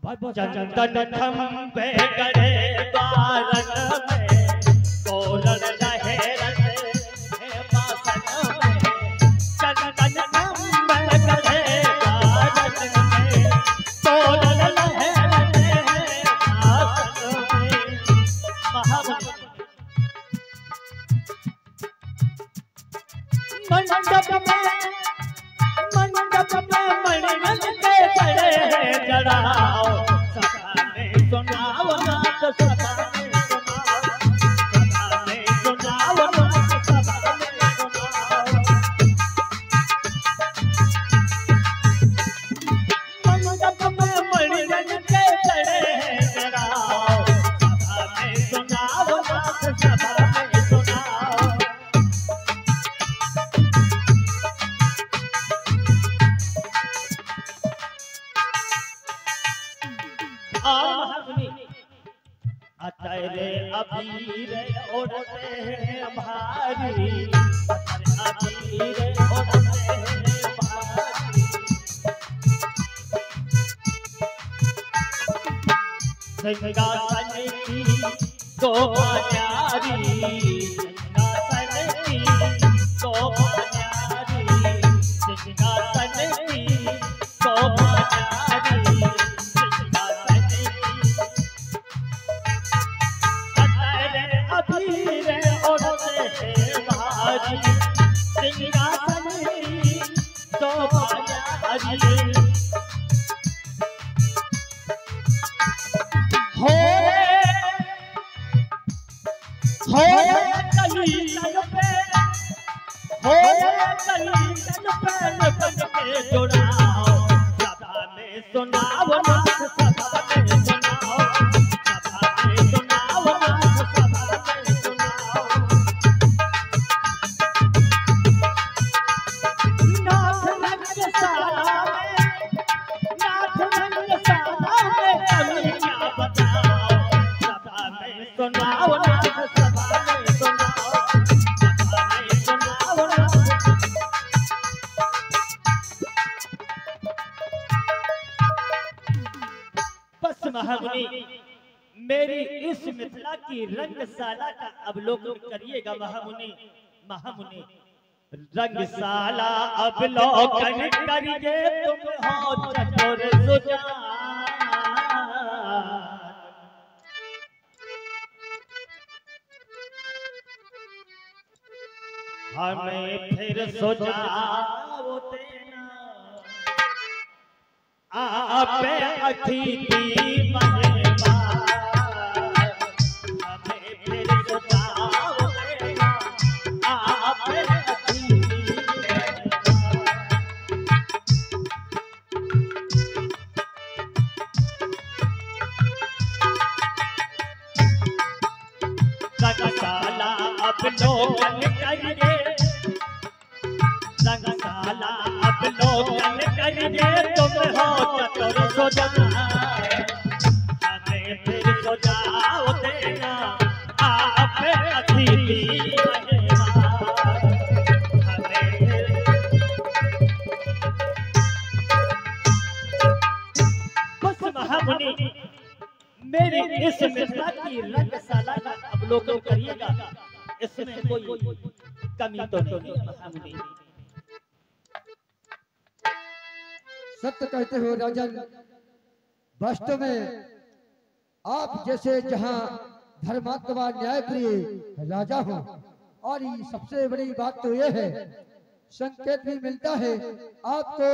चंदन खंबे गड़े बारन में तोरण रहे बासन में। चंदन खंबे गड़े बारन में तोरण रहे बासन में। मंडप में मणिमल के खड़े जड़ाओ सदा में सुनाओ नाथ सदा में सुनाओ नाथ सदा में सुनाओ। मंडप में मणिमल के खड़े जड़ाओ सदा में सुनाओ नाथ सदा में सुनाओ। अतरे अबीर ओढ़ते हैं भारी अतरे अबीर ओढ़ते हैं भारी। सिंहासन की शोभा न्यारी सिंहासन की शोभा न्यारी सिंहासन की शोभा न्यारी। सुनाओ नाथ सदा में सुनाओ सदा में सुनाओ नाथ सदा में सुनाओ। नाथ रंगशाला में कमी क्या बताओ सदा में सुनाओ नाथ सदा में सुनाओ सदा में सुनाओ नाथ। महामुनि मेरी इस मिथिला की रंगशाला का अवलोकन करिएगा। महामुनि महामुनि रंगशाला अवलोकन करिए तुम हो चतुर सुजान। हमें फिर सुझाव देना आप अतिथि मेहमान। हमें फिर सुझाव देना आप अतिथि मेहमान। रंगशाला अवलोकन करिए रंगशाला अवलोकन करिए तुम हो चतुर सुजान। हमें फिर सुझाव देना आप अतिथि मेहमान। बस महामुनि मेरी इस मिथिला की रंगशाला का अवलोकन करिएगा। इसमें कोई कमी तो नहीं महामुनि। सत्य कहते हो राजन, वास्तव में आप जैसे जहां धर्मात्मा न्यायप्रिय राजा हो। और ये सबसे बड़ी बात तो यह है, संकेत भी मिलता है आपको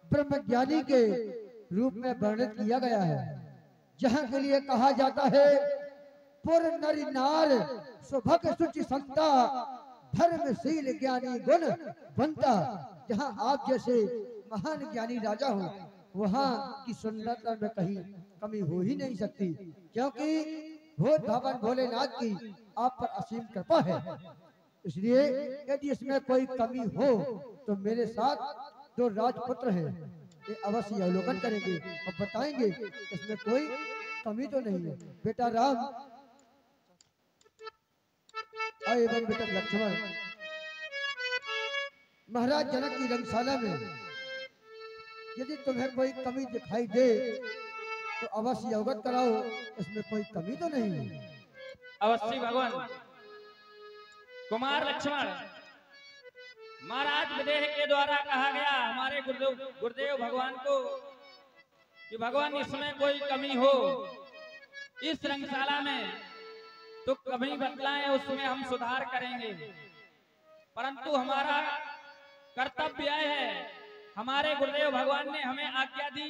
ब्रह्मज्ञानी के रूप में वर्णित किया गया है। जहां के लिए कहा जाता है पुर नरि नार सुभग सुचि संता धर्मशील ज्ञानी गुण बनता। जहां आप जैसे महान ज्ञानी राजा हो वहां की सुंदरता में कहीं कमी हो ही नहीं सकती, क्योंकि वो धावन भोलेनाथ की आप पर असीम कृपा है। इसलिए यदि इसमें कोई कमी हो तो मेरे साथ जो राजपुत्र हैं ये अवश्य अवलोकन करेंगे और बताएंगे इसमें कोई कमी तो नहीं है। बेटा राम एवं बेटा लक्ष्मण महाराज जनक की रंगशाला में यदि तुम्हें कोई कमी दिखाई दे तो अवश्य अवगत कराओ, इसमें कोई कमी तो नहीं है। अवश्य भगवान। कुमार लक्ष्मण, महाराज विदेह के द्वारा कहा गया हमारे गुरुदेव भगवान को कि भगवान इसमें कोई कमी हो इस रंगशाला में तो कभी बतलाएं, उसमें हम सुधार करेंगे। परंतु हमारा कर्तव्य है, हमारे गुरुदेव भगवान ने हमें आज्ञा दी,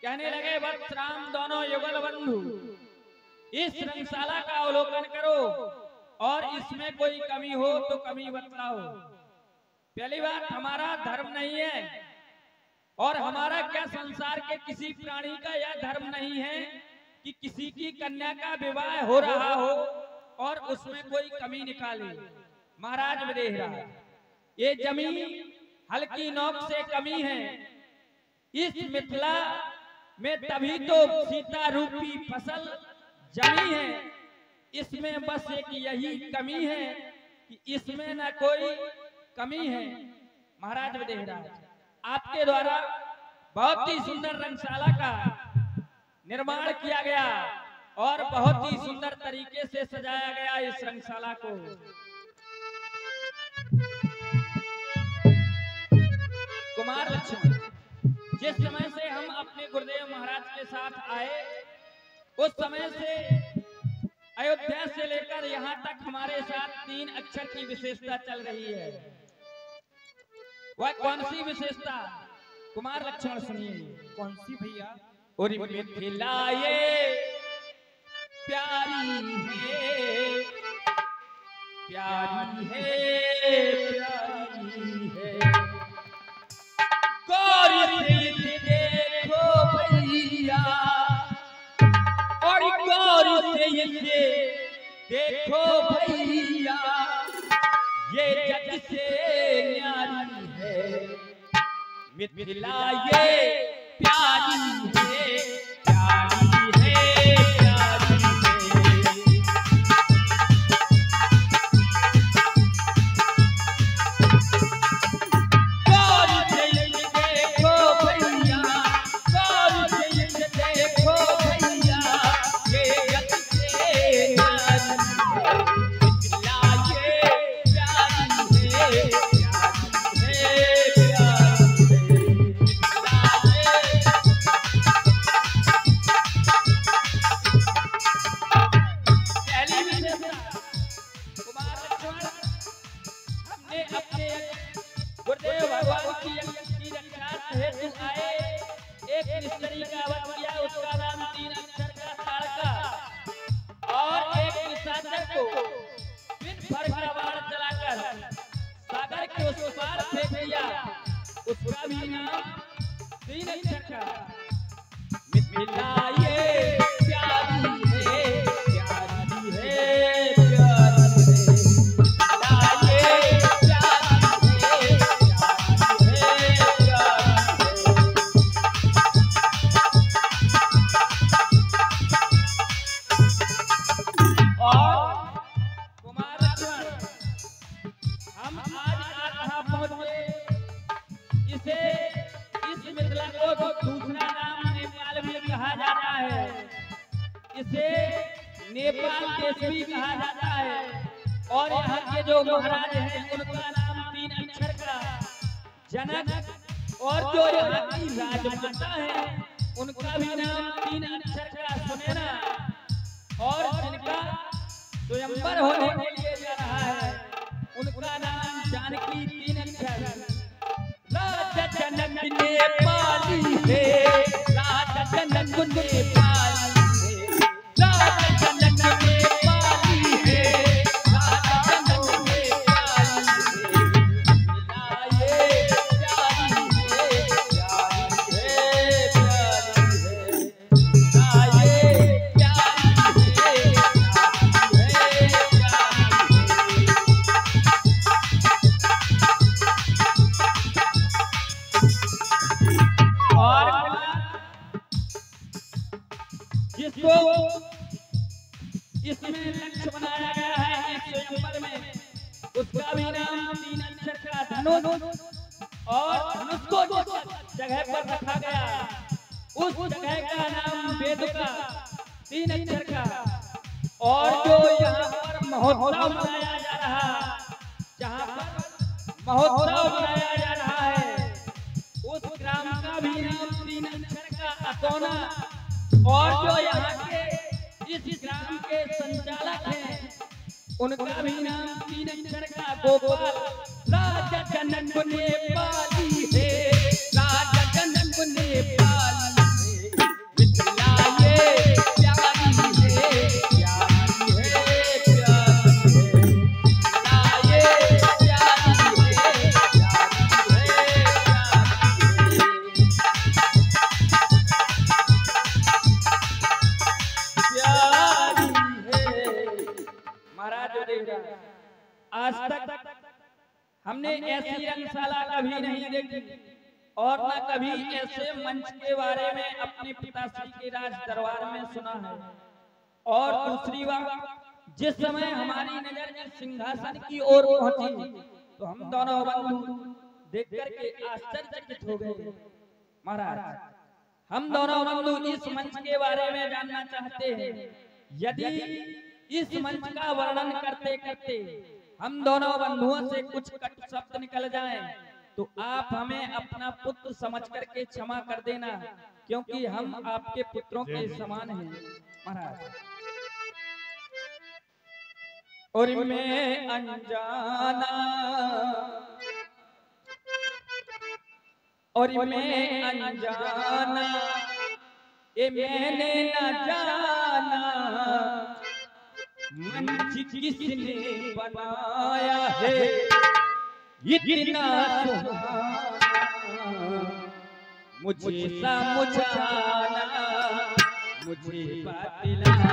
कहने लगे वत्स राम दोनों युगल बंधु, इस रंगशाला का अवलोकन करो और इसमें कोई कमी हो तो कमी बतलाओ। पहली बात, हमारा धर्म नहीं है और हमारा क्या संसार के किसी प्राणी का यह धर्म नहीं है कि किसी की कन्या का विवाह हो रहा हो और उसमें कोई कमी निकाले। महाराज विदेह राज, ये जमीन हल्की नोक से कमी है, इस मिथिला में तभी तो सीता रूपी फसल जमी है, इसमें बस एक यही कमी है कि इसमें न कोई कमी है। महाराज विदेह राज, आपके द्वारा बहुत ही सुंदर रंगशाला का निर्माण किया गया और बहुत ही सुंदर तरीके से सजाया गया इस रंगशाला को। कुमार लक्ष्मण, जिस समय से हम अपने गुरुदेव महाराज के साथ आए उस समय से अयोध्या से लेकर यहाँ तक हमारे साथ 3 अक्षर की विशेषता चल रही है। वह कौन सी विशेषता? कुमार लक्ष्मण सुनिए। कौन सी भैया? और मिथिला ये प्यारी है, प्यारी है, प्यारी है, गौर से देखो भैया, और गौर से देखो भैया, ये जग से न्यारी है, मिथिला ये प्यारी है, प्यारी है, प्यारी है। गौर से देखो भैया, गौर से देखो भैया, ये जग से न्यारी है, मिथिला ये प्यारी है, प्यारी है, गुरुदेव भगवान की रक्षा हेतु आए एक मिस्त्री का वध किया, उसका नाम 3 अक्षर का ताड़का, और एक निशाचर को बिन फर का बाण चलाकर सागर के उस पार फेंक दिया, उसका भी नाम 3 अक्षर का। मिथिला ये प्यारी है, प्यारी है, प्यारी है, नेपाल देश भी कहा जाता है, और यहाँ के जो महाराज हैं उनका नाम 3 अक्षर का जनक, और जो यहाँ की राजमाता है उनका भी नाम 3 अक्षर का सुनैना, और जिनका स्वयंवर होने के लिए जा रहा है उनका नाम जानकी 3 अक्षर। राजा जनक नेपाली है, राजा जनक नेपाली है, राजा जनक नेपाली है, राजा जनक नेपाली है, मिथिला ये प्यारी है, प्यारी है, प्यारी है, मिथिला ये प्यारी है, प्यारी है, प्यारी है। और जिसको इसमें लक्ष्य बनाया गया है इस स्वयंवर में, उसका भी नाम 3 अक्षर का धनुष, और धनुष को जिस जगह पर रखा गया उस जगह का नाम 3 अक्षर का। और जो यहाँ पर महोत्सव मनाया जा रहा, जहाँ पर महोत्सव मनाया जा रहा है, उस ग्राम का भी नाम 3 अक्षर का अतोना। और जो यहाँ के इस ग्राम के संचालक हैं, उनका भी नाम 3 अक्षर का गोपाल। राजा जनक ने पाली है, राजा जनक ने पाली है, मिथिला ये प्यारी है, प्यारी है, प्यारी है, मिथिला ये प्यारी है, प्यारी है। महाराज आज तक हमने ऐसी रंगशाला कभी नहीं देखी और न कभी ऐसे मंच के बारे में अपने पिताश्री के राज दरबार में सुना है। और दूसरी बात, जिस समय हमारी नजर इस सिंहासन की ओर पहुंची तो हम दोनों बंधु देख करके आश्चर्यचकित हो गए। महाराज, हम दोनों बंधु इस मंच के बारे में जानना चाहते हैं। यदि इस मंच का वर्णन करते करते हम दोनों बंधुओं से कुछ कटु शब्द निकल जाएं, तो आप हमें अपना पुत्र समझ करके क्षमा कर देना, क्योंकि हम आपके पुत्रों के समान हैं। महाराज, और मैं अनजाना, और मैं अनजाना, ये मैंने न जाना, मंच किसने बनाया है इतना सुहाना, मुझे समझाना, मुझे बतलाना,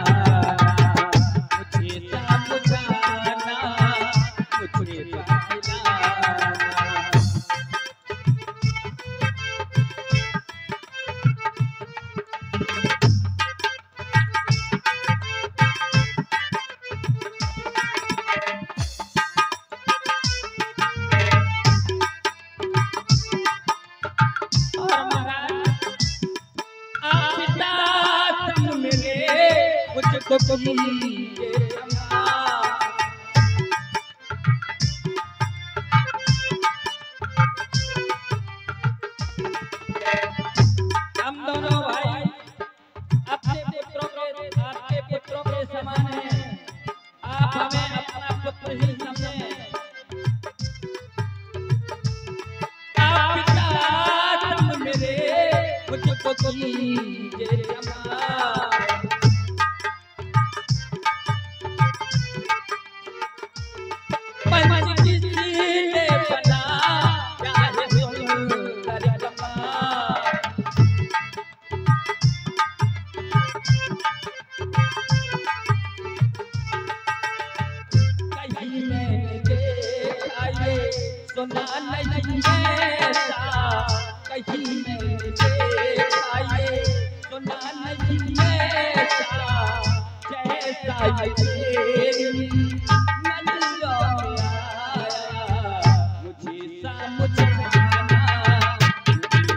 मुझे समझाना, मुझे बतलाना। हम दोनों भाई अपने आपके पुत्रों के समान हैं। आप हमें अपना पुत्र ही समझें। आप पिता तुम मेरे मुझको कीजिए क्षमा। सुना नहीं ऐसा कहीं मैंने देखा, ये सुना नहीं ऐसा जैसा ये तेरी नजरों में आया, मुझे समझाना, मुझे बतलाना।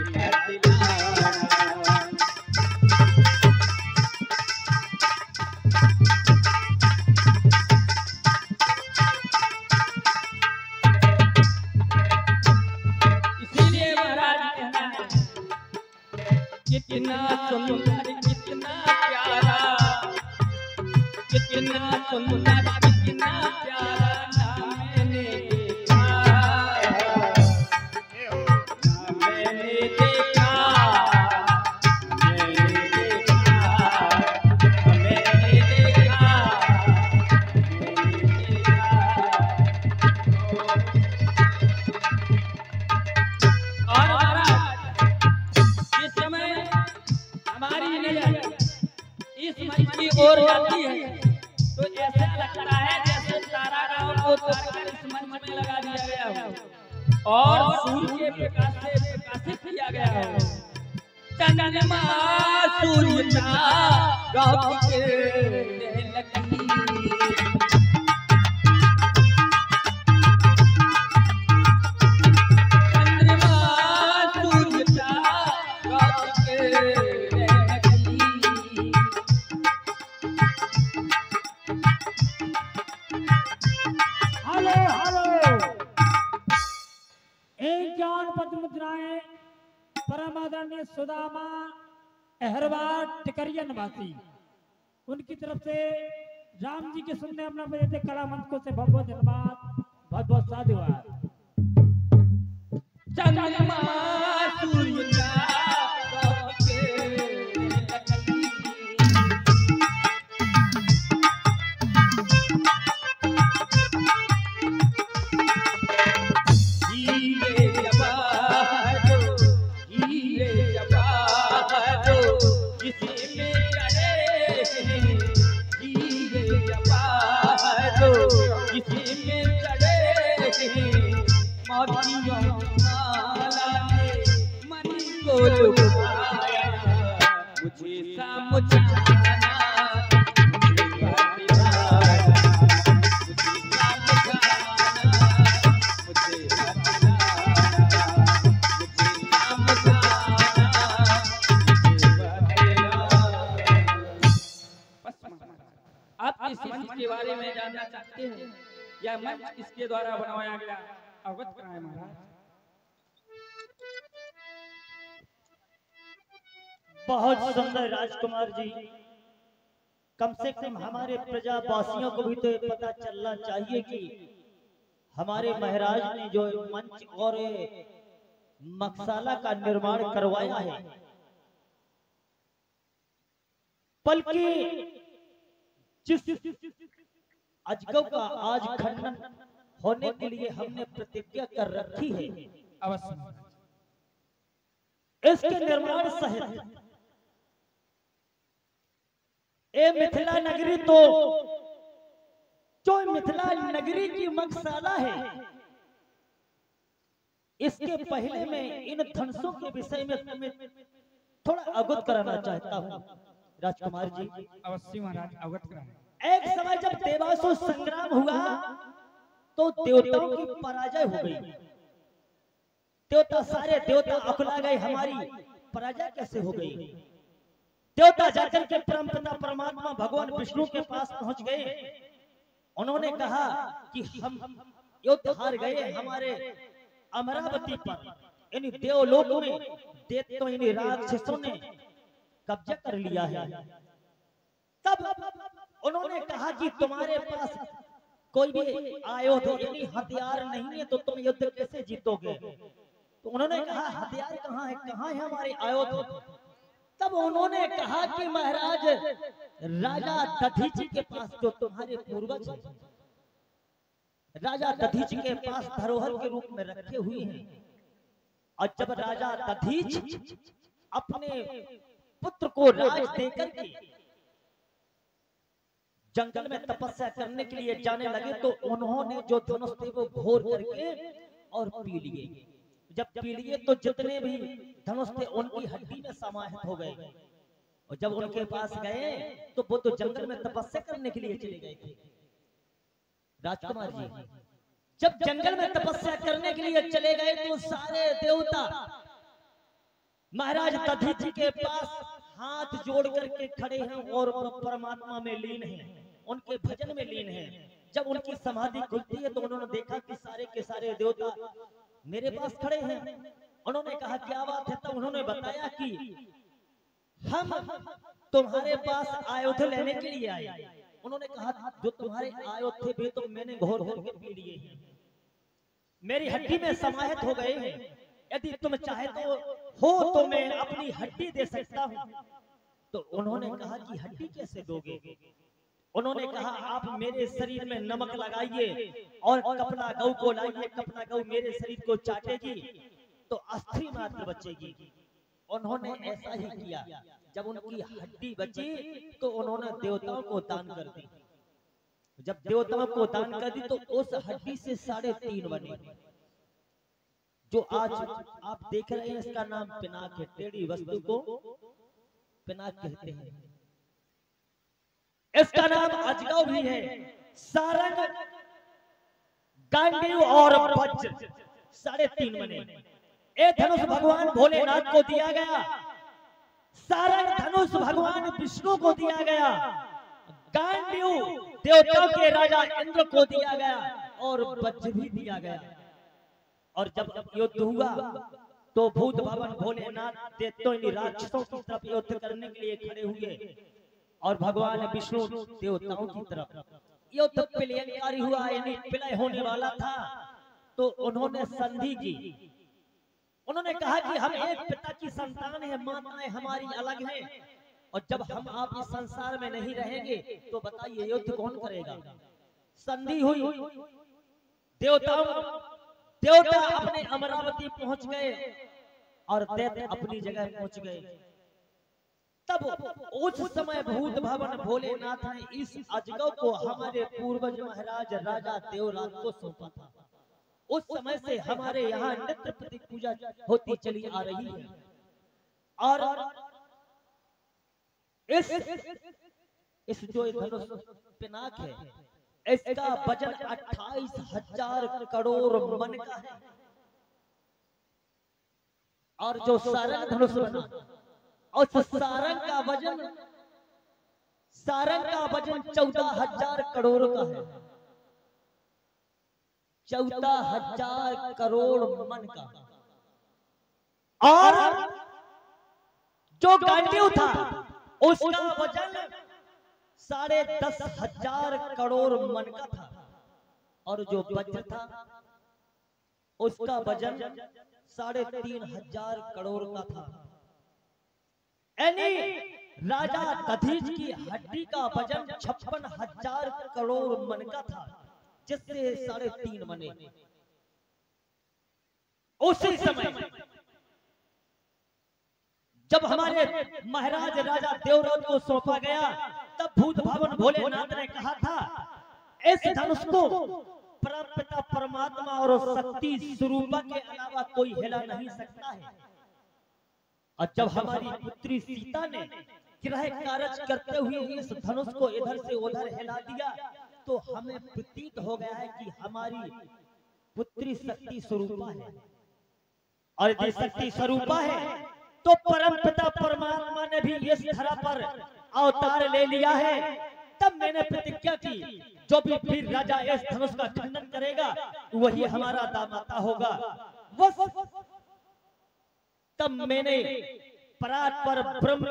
कितना सुंदर, कितना प्यारा, कितना सुंदर, कितना प्यारा ना मैंने देखा, ना मैंने देखा, मैंने देखा, मैंने देखा, मैंने देखा। और इस समय हमारी नजर इस मंच की ओर जाती है तो ऐसा लगता है जैसे तारा राव को तारकर इस मंच में लगा दिया गया हो और सूर्य के प्रकाश से प्रकाशित किया गया हो। चंद्रमा सूर्य का राव के लगी, परम आदरणीय सुदामा अहरवा टिकरिया निवासी, उनकी तरफ से राम जी के सुनने अपना बजे थे कला मंच को से बहुत बहुत धन्यवाद, बहुत बहुत साधुवाद। चंद्रमा सूर्य के बारे में जानना चाहते हैं या मंच किसके द्वारा बनवाया गया, अवगत कराएं महाराज। बहुत सुंदर राजकुमार जी, कम से कम हमारे प्रजावासियों को भी तो ये पता चलना चाहिए कि हमारे महाराज ने जो मंच और मकसाला का निर्माण करवाया है, बल्कि जिस अजगव का आज खंडन होने के लिए हमने प्रतिज्ञा कर रखी है, अवश्य इसके निर्माण सहित ए मिथिला नगरी, तो जो मिथिला नगरी की मकसाला है, इसके पहले मैं इन धनुषों के विषय में तुम्हें थोड़ा अवगत कराना चाहता हूँ राजकुमार जी। अवश्य महाराज, अवगत कराएं। एक समय जब देवासुर संग्राम हुआ तो देवताओं की पराजय हो गई। देवता सारे देवता अकुला गए, हमारी पराजय कैसे हो गई। देवता जाकर के परमपिता परमात्मा भगवान विष्णु के पास पहुंच गए। उन्होंने कहा कि हम युद्ध हार गए, हमारे अमरावती पर यानी देवलोक में दैत्यों यानी राक्षसों ने कब्जा कर लिया है। तब उन्होंने कहा कि तुम्हारे पास कोई भी आयुध यानी हथियार नहीं है, तो तुम युद्ध कैसे जीतोगे। तो उन्होंने कहा हथियार कहाँ है हमारे आयुध। तब उन्होंने कहा कि महाराज राजा दधीची के पास जो तुम्हारे पूर्वज राजा दधीच के पास धरोहर के रूप में रखे हुए हैं। और जब राजा दधीच अपने पुत्र को राज देकर के जंगल में तपस्या करने के लिए जाने लगे, तो उन्होंने जो धनुष थे वो घोर करके और पी लिए। जब पी लिए तो जितने भी धनुष थे उनकी हड्डी में समाहित हो गए। और जब उनके पास गए तो वो तो जंगल में तपस्या करने के लिए चले गए थे। राजकुमार जी जब जंगल में तपस्या करने के लिए चले गए तो सारे देवता महाराज दधीची के पास हाथ जोड़ करके खड़े हैं और परमात्मा में लीन हैं, उनके भजन में लीन हैं। जब उनकी समाधि खुलती है तो उन्होंने देखा कि सारे के सारे देवता मेरे पास खड़े हैं। उन्होंने कहा क्या बात है। तब उन्होंने बताया कि हम तुम्हारे पास आयुध लेने के लिए आए। उन्होंने कहा जो तुम्हारे आयुध थे वे तो मैंने घोर घोर के पी लिए हैं, मेरी हड्डी में समाहित हो गए हैं। यदि तुम चाहे तो मैं अपनी हड्डी दे सकता हूं। तो उन्होंने कहा कि हड्डी कैसे दोगे। उन्होंने कहा आप मेरे शरीर में नमक लगाइए और कपड़ा गऊ को लाइए, कपड़ा गऊ मेरे शरीर को चाटेगी तो अस्थि मात्र बचेगी। उन्होंने ऐसा ही किया। जब उनकी हड्डी बची तो उन्होंने देवताओं को दान कर दी। जब देवताओं को दान कर दी तो उस हड्डी से 3.5 बने। जो आज आप देख रहे हैं इसका नाम पिनाक है। टेढ़ी वस्तु को पिनाक कहते हैं। इसका नाम अजगव भी है। सारंग, गांडीव और वज्र 3.5 बने। एक धनुष भगवान भोलेनाथ को दिया गया, सारंग धनुष भगवान विष्णु को दिया गया, गांडीव देवताओं के राजा इंद्र को दिया गया और वज्र भी दिया गया। और जब युद्ध हुआ तो भूत भवन भोलेनाथ दैत्यों राक्षसों की तरफ युद्ध करने के लिए खड़े हुए और भगवान विष्णु देवताओं की तरफ युद्ध प्रलयकारी हुआ, यानी प्रलय होने वाला था। तो उन्होंने संधि की, उन्होंने कहा कि हम एक पिता की संतान है, माताएं हमारी अलग हैं, और जब हम आप इस संसार में नहीं रहेंगे तो बताइए युद्ध कौन करेगा। संधि हुई, देवता अपने अमरावती पहुंच गए और दैत्य अपनी जगह पहुंच गए। तब उस समय भूत भवन भोलेनाथ ने इस अजगर को हमारे पूर्वज महाराज राजा देवराज को सौंपा था। उस समय से हमारे यहाँ नित्य प्रति पूजा होती चली आ रही है। और इस जो धनुष पिनाक है, इसका वजन 28,000 करोड़ मन का है। और जो सारंग धनुष बना, और सारंग का वजन 14,000 करोड़ का है। 14,000 करोड़ मन का। और जो गांडीव था उसका वजन 10,500 करोड़ मन का था। और जो वज्र था उसका वजन 3,500 करोड़ का था। यानी राजा दधीच की हड्डी का वजन 56,000 करोड़ मन का था, जिससे 3.5 बने। उसी समय जब हमारे महाराज राजा देवराज को सौंपा गया, तब भूत भवन भोलेनाथ ने कहा था इस धनुष को परमपिता परमात्मा और शक्ति स्वरूपा के अलावा कोई हिला नहीं सकता है। और जब हमारी पुत्री सीता ने ग्रह कार्य करते हुए इस धनुष को इधर से उधर हिला दिया, तो हमें प्रतीत हो गया है कि हमारी पुत्री शक्ति स्वरूपा है। और यदि शक्ति स्वरूपा है तो परमपिता परमात्मा ने भी इस धरा पर अवतार ले लिया है। तब मैंने प्रतिज्ञा की जो भी फिर राजा इस धनुष का खंडन करेगा वही हमारा दामाता होगा। तब मैंने परात्पर ब्रह्म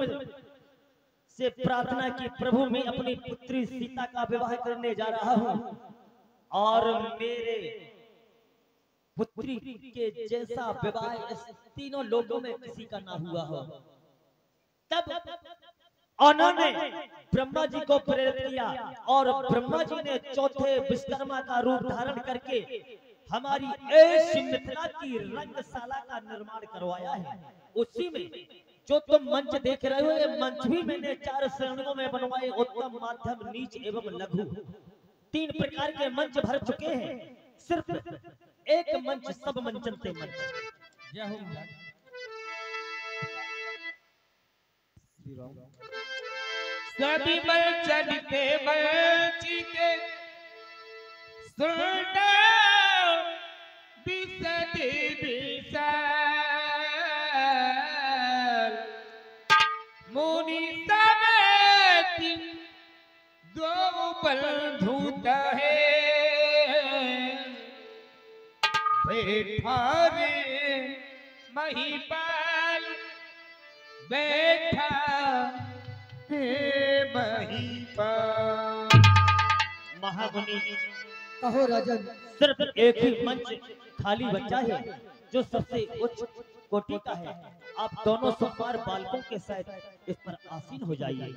से प्रार्थना की, प्रभु मैं अपनी पुत्री सीता का विवाह करने जा रहा हूं और मेरे पुत्री के जैसा विवाह इस तीनों लोगों में किसी का ना हुआ हो। तब उन्होंने ब्रह्मा जी को प्रेरित किया और ब्रह्मा जी ने चौथे विश्वकर्मा का रूप धारण करके हमारी मिथिला की रंगशाला का निर्माण करवाया है। उसी में जो तुम मंच देख रहे हो, ये मंच भी मैंने 4 श्रेणियों में बनवाए, उत्तम, मध्यम, नीच एवं लघु। 3 प्रकार के मंच भर चुके हैं। सिर्फ एक मंच सब मंचन से मंच। जय हो महाराज। सभी मंचन के मंची के सुनता बिसदी बिसल मुनि समेत 2 बंधुत है बैठा रे महिपाल बैठा महामुनि कहो राजन। सिर्फ एक ही मंच खाली बचा है जो सबसे उच्च कोटि का है। आप दोनों सुकुमार बालकों के साथ इस पर आसीन हो जाइए।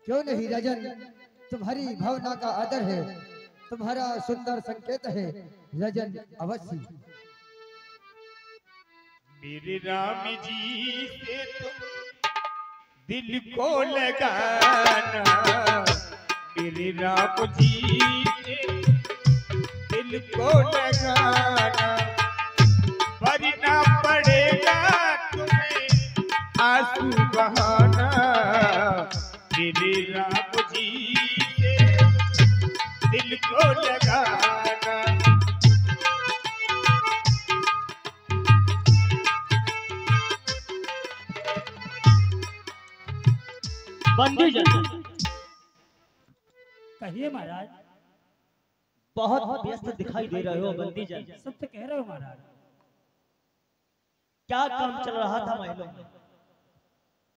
क्यों नहीं राजन, तुम्हारी भावना का आदर है, तुम्हारा सुंदर संकेत है राजन, अवश्य। मेरे राम जी से तुम दिल को लगाना, मेरे राम जी से दिल को लगाना, वरना पड़ेगा तुम्हें आंसू बहाना। मेरे राम जी से दिल को लगाना। बंदी जन कहिए महाराज। बहुत व्यस्त दिखाई दे रहे हो बंदी जन। सत्य कह रहे हो महाराज। क्या काम चल रहा था महलों में?